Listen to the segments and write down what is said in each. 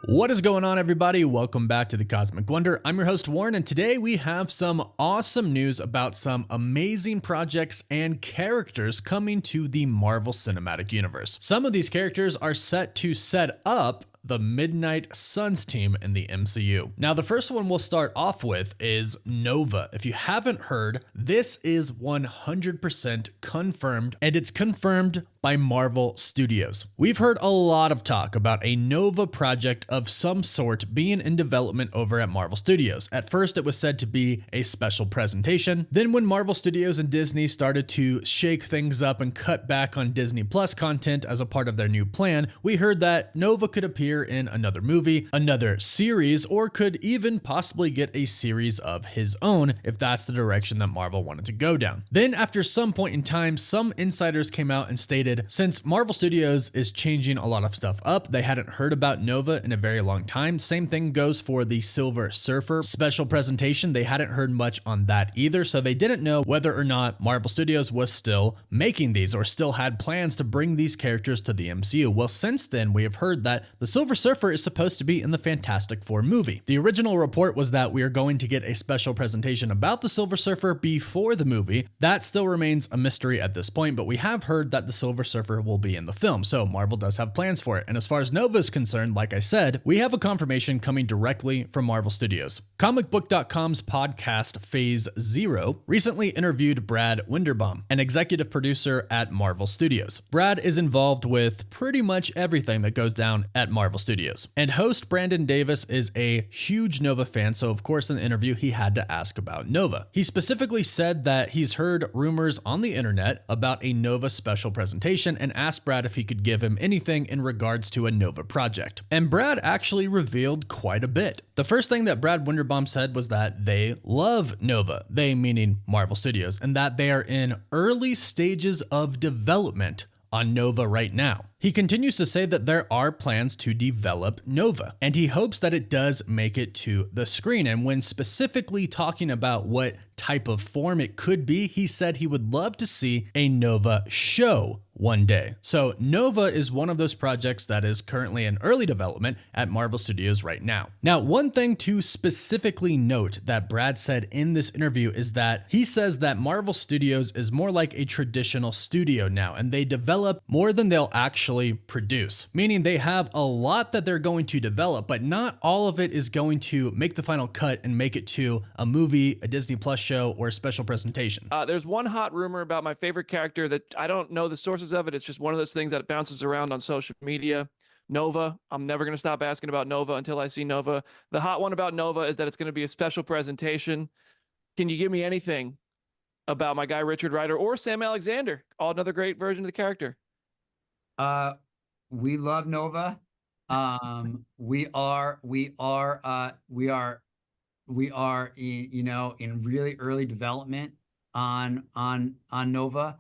What is going on, everybody? Welcome back to the Cosmic Wonder. I'm your host, Warren, and today we have some awesome news about some amazing projects and characters coming to the Marvel Cinematic Universe. Some of these characters are set to set up the Midnight Suns team in the MCU. Now, the first one we'll start off with is Nova. If you haven't heard, this is 100% confirmed, and it's confirmed by Marvel Studios. We've heard a lot of talk about a Nova project of some sort being in development over at Marvel Studios. At first, it was said to be a special presentation. Then when Marvel Studios and Disney started to shake things up and cut back on Disney Plus content as a part of their new plan, we heard that Nova could appear in another movie, another series, or could even possibly get a series of his own if that's the direction that Marvel wanted to go down. Then after some point in time, some insiders came out and stated, since Marvel Studios is changing a lot of stuff up, they hadn't heard about Nova in a very long time. Same thing goes for the Silver Surfer special presentation. They hadn't heard much on that either, so they didn't know whether or not Marvel Studios was still making these or still had plans to bring these characters to the MCU. Well, since then, we have heard that the Silver Surfer is supposed to be in the Fantastic Four movie. The original report was that we are going to get a special presentation about the Silver Surfer before the movie. That still remains a mystery at this point, but we have heard that the Silver Surfer will be in the film, so Marvel does have plans for it. And as far as Nova is concerned, like I said, we have a confirmation coming directly from Marvel Studios. Comicbook.com's podcast Phase Zero recently interviewed Brad Winderbaum, an executive producer at Marvel Studios. Brad is involved with pretty much everything that goes down at Marvel Studios. And host Brandon Davis is a huge Nova fan, so of course in the interview he had to ask about Nova. He specifically said that he's heard rumors on the internet about a Nova special presentation and asked Brad if he could give him anything in regards to a Nova project. And Brad actually revealed quite a bit. The first thing that Brad Winderbaum said was that they love Nova, they meaning Marvel Studios, and that they are in early stages of development on Nova right now. He continues to say that there are plans to develop Nova, and he hopes that it does make it to the screen. And when specifically talking about what type of form it could be, he said he would love to see a Nova show one day. So Nova is one of those projects that is currently in early development at Marvel Studios right now. Now, one thing to specifically note that Brad said in this interview is that he says that Marvel Studios is more like a traditional studio now, and they develop more than they'll actually produce, meaning they have a lot that they're going to develop, but not all of it is going to make the final cut and make it to a movie, a Disney Plus show, or a special presentation. There's one hot rumor about my favorite character that I don't know the sources of it. It's just one of those things that bounces around on social media. Nova. I'm never going to stop asking about Nova until I see Nova. The hot one about Nova is that it's going to be a special presentation. Can you give me anything about my guy Richard Rider or Sam Alexander? Another great version of the character. We love Nova. We are in really early development on Nova.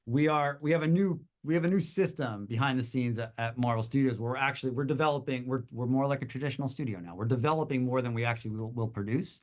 We have a new system behind the scenes at Marvel Studios where we're developing. We're more like a traditional studio now. We're developing more than we actually will produce.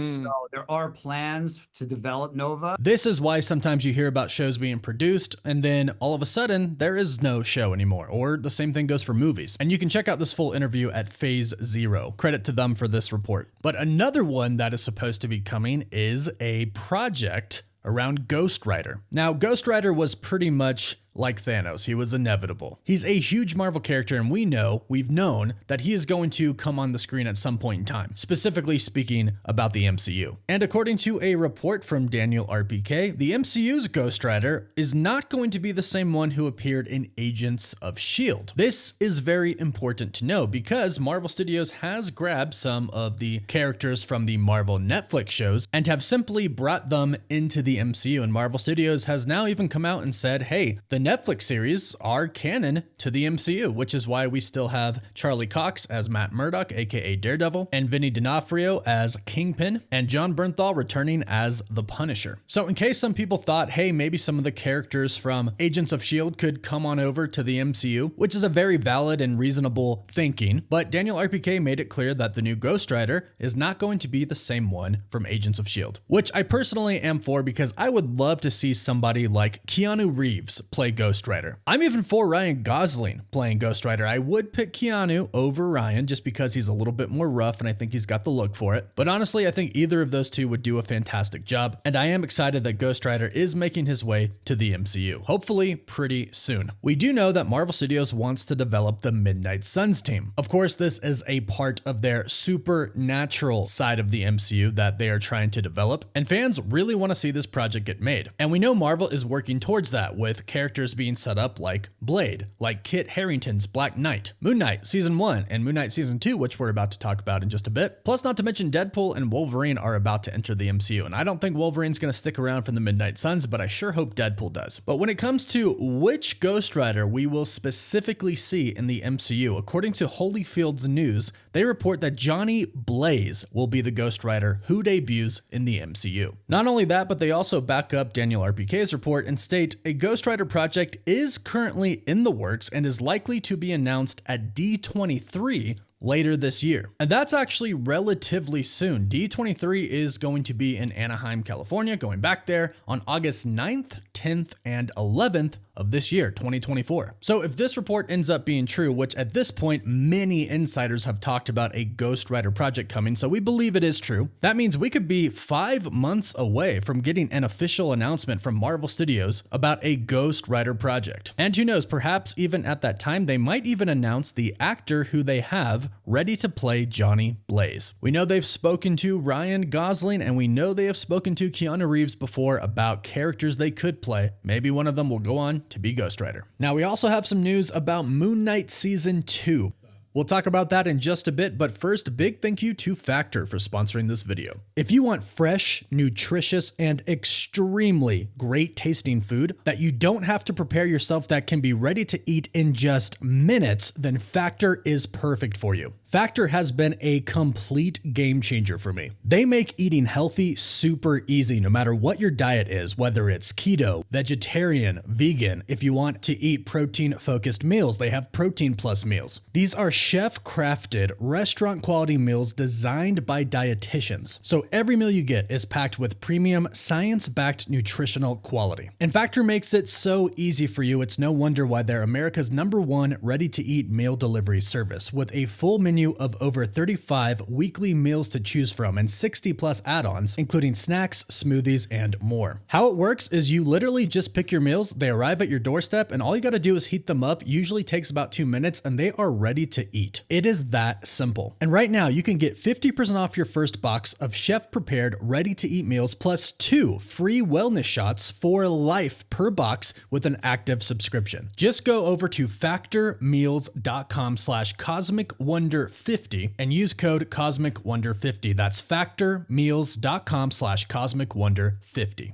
So there are plans to develop Nova. This is why sometimes you hear about shows being produced and then all of a sudden there is no show anymore, or the same thing goes for movies. And you can check out this full interview at Phase Zero. Credit to them for this report. But another one that is supposed to be coming is a project around Ghost Rider. Now, Ghost Rider was pretty much like Thanos. He was inevitable. He's a huge Marvel character, and we've known that he is going to come on the screen at some point in time, specifically speaking about the MCU. And according to a report from Daniel RPK, the MCU's Ghost Rider is not going to be the same one who appeared in Agents of S.H.I.E.L.D. This is very important to know because Marvel Studios has grabbed some of the characters from the Marvel Netflix shows and have simply brought them into the MCU, and Marvel Studios has now even come out and said, hey, the Netflix series are canon to the MCU, which is why we still have Charlie Cox as Matt Murdock, aka Daredevil, and Vinny D'Onofrio as Kingpin, and John Bernthal returning as the Punisher. So in case some people thought, hey, maybe some of the characters from Agents of S.H.I.E.L.D. could come on over to the MCU, which is a very valid and reasonable thinking, but Daniel RPK made it clear that the new Ghost Rider is not going to be the same one from Agents of S.H.I.E.L.D., which I personally am for because I would love to see somebody like Keanu Reeves play Ghost Rider. I'm even for Ryan Gosling playing Ghost Rider. I would pick Keanu over Ryan just because he's a little bit more rough and I think he's got the look for it. But honestly, I think either of those two would do a fantastic job, and I am excited that Ghost Rider is making his way to the MCU, hopefully pretty soon. We do know that Marvel Studios wants to develop the Midnight Suns team. Of course, this is a part of their supernatural side of the MCU that they are trying to develop, and fans really want to see this project get made. And we know Marvel is working towards that with characters being set up like Blade, like Kit Harington's Black Knight, Moon Knight Season 1 and Moon Knight Season 2, which we're about to talk about in just a bit. Plus, not to mention Deadpool and Wolverine are about to enter the MCU, and I don't think Wolverine's going to stick around for the Midnight Suns, but I sure hope Deadpool does. But when it comes to which Ghost Rider we will specifically see in the MCU, according to Holyfield's News, they report that Johnny Blaze will be the Ghost Rider who debuts in the MCU. Not only that, but they also back up Daniel RPK's report and state a Ghost Rider project is currently in the works and is likely to be announced at D23 later this year. And that's actually relatively soon. D23 is going to be in Anaheim, California, going back there on August 9th, 10th, and 11th of this year, 2024. So if this report ends up being true, which at this point, many insiders have talked about a Ghost Rider project coming, so we believe it is true, that means we could be 5 months away from getting an official announcement from Marvel Studios about a Ghost Rider project. And who knows, perhaps even at that time, they might even announce the actor who they have ready to play Johnny Blaze. We know they've spoken to Ryan Gosling, and we know they have spoken to Keanu Reeves before about characters they could play. Maybe one of them will go on to be Ghost Rider. Now, we also have some news about Moon Knight Season 2. We'll talk about that in just a bit, but first, big thank you to Factor for sponsoring this video. If you want fresh, nutritious, and extremely great tasting food that you don't have to prepare yourself, that can be ready to eat in just minutes, then Factor is perfect for you. Factor has been a complete game changer for me. They make eating healthy super easy no matter what your diet is, whether it's keto, vegetarian, vegan. If you want to eat protein-focused meals, they have Protein Plus meals. These are chef-crafted, restaurant-quality meals designed by dietitians. So every meal you get is packed with premium, science-backed nutritional quality. And Factor makes it so easy for you, it's no wonder why they're America's #1 ready-to-eat meal delivery service, with a full menu of over 35 weekly meals to choose from and 60 plus add-ons, including snacks, smoothies, and more. How it works is you literally just pick your meals, they arrive at your doorstep, and all you gotta do is heat them up, usually takes about 2 minutes, and they are ready to eat. It is that simple. And right now, you can get 50% off your first box of chef-prepared, ready-to-eat meals, plus 2 free wellness shots for life per box with an active subscription. Just go over to factormeals.com/cosmicwonder50 and use code CosmicWonder50. That's factormeals.com/CosmicWonder50.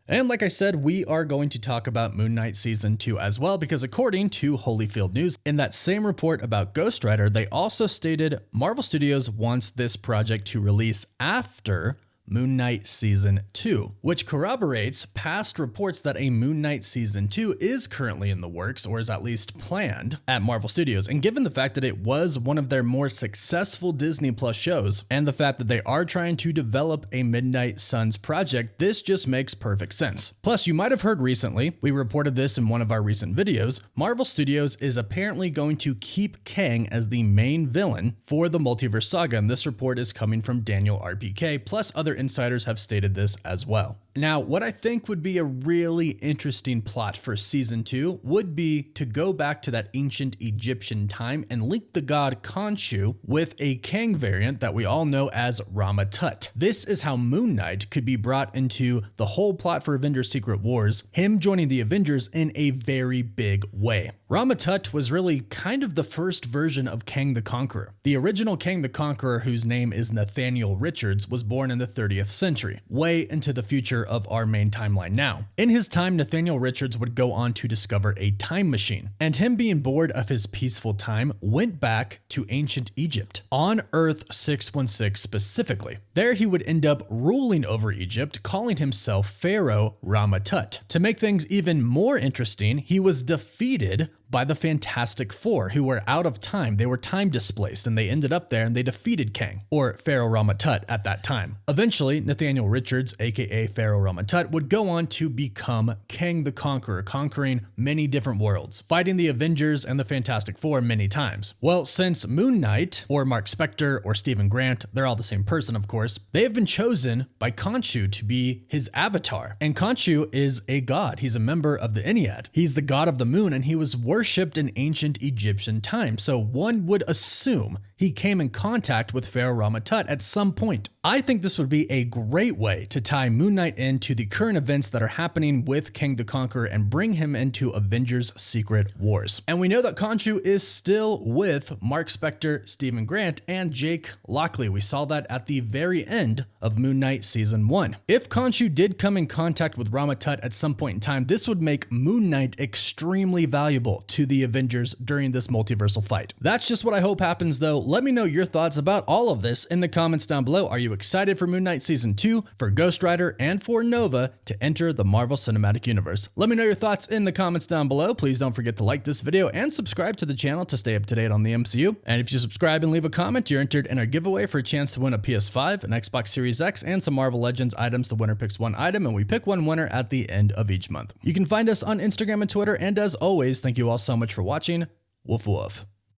And like I said, we are going to talk about Moon Knight Season 2 as well, because according to Holyfield News, in that same report about Ghost Rider, they also stated Marvel Studios wants this project to release after Moon Knight Season 2, which corroborates past reports that a Moon Knight Season 2 is currently in the works, or is at least planned at Marvel Studios. And given the fact that it was one of their more successful Disney Plus shows, and the fact that they are trying to develop a Midnight Suns project, this just makes perfect sense. Plus, you might have heard recently, we reported this in one of our recent videos, Marvel Studios is apparently going to keep Kang as the main villain for the Multiverse Saga, and this report is coming from Daniel RPK, plus other insiders have stated this as well. Now, what I think would be a really interesting plot for Season 2 would be to go back to that ancient Egyptian time and link the god Khonshu with a Kang variant that we all know as Rama-Tut. This is how Moon Knight could be brought into the whole plot for Avengers Secret Wars, him joining the Avengers in a very big way. Rama-Tut was really kind of the first version of Kang the Conqueror. The original Kang the Conqueror, whose name is Nathaniel Richards, was born in the 30th century, way into the future of our main timeline now. In his time, Nathaniel Richards would go on to discover a time machine, and him being bored of his peaceful time, went back to ancient Egypt, on Earth 616 specifically. There he would end up ruling over Egypt, calling himself Pharaoh Rama-Tut. To make things even more interesting, he was defeated by the Fantastic Four, who were out of time. They were time displaced, and they ended up there and they defeated Kang, or Pharaoh Rama-Tut at that time. Eventually, Nathaniel Richards, aka Pharaoh Rama-Tut, would go on to become Kang the Conqueror, conquering many different worlds, fighting the Avengers and the Fantastic Four many times. Well, since Moon Knight, or Mark Spector, or Stephen Grant, they're all the same person of course, they have been chosen by Khonshu to be his avatar. And Khonshu is a god. He's a member of the Ennead. He's the god of the moon, and he was worshipped in ancient Egyptian times. So one would assume he came in contact with Pharaoh Rama-Tut at some point. I think this would be a great way to tie Moon Knight into the current events that are happening with Kang the Conqueror and bring him into Avengers Secret Wars. And we know that Khonshu is still with Mark Spector, Stephen Grant, and Jake Lockley. We saw that at the very end of Moon Knight Season 1. If Khonshu did come in contact with Rama-Tut at some point in time, this would make Moon Knight extremely valuable to the Avengers during this multiversal fight. That's just what I hope happens though. Let me know your thoughts about all of this in the comments down below. Are you excited for Moon Knight Season 2, for Ghost Rider, and for Nova to enter the Marvel Cinematic Universe? Let me know your thoughts in the comments down below. Please don't forget to like this video and subscribe to the channel to stay up to date on the MCU. And if you subscribe and leave a comment, you're entered in our giveaway for a chance to win a PS5, an Xbox Series X, and some Marvel Legends items. The winner picks one item, and we pick one winner at the end of each month. You can find us on Instagram and Twitter, and as always, thank you all so much for watching. Woof woof.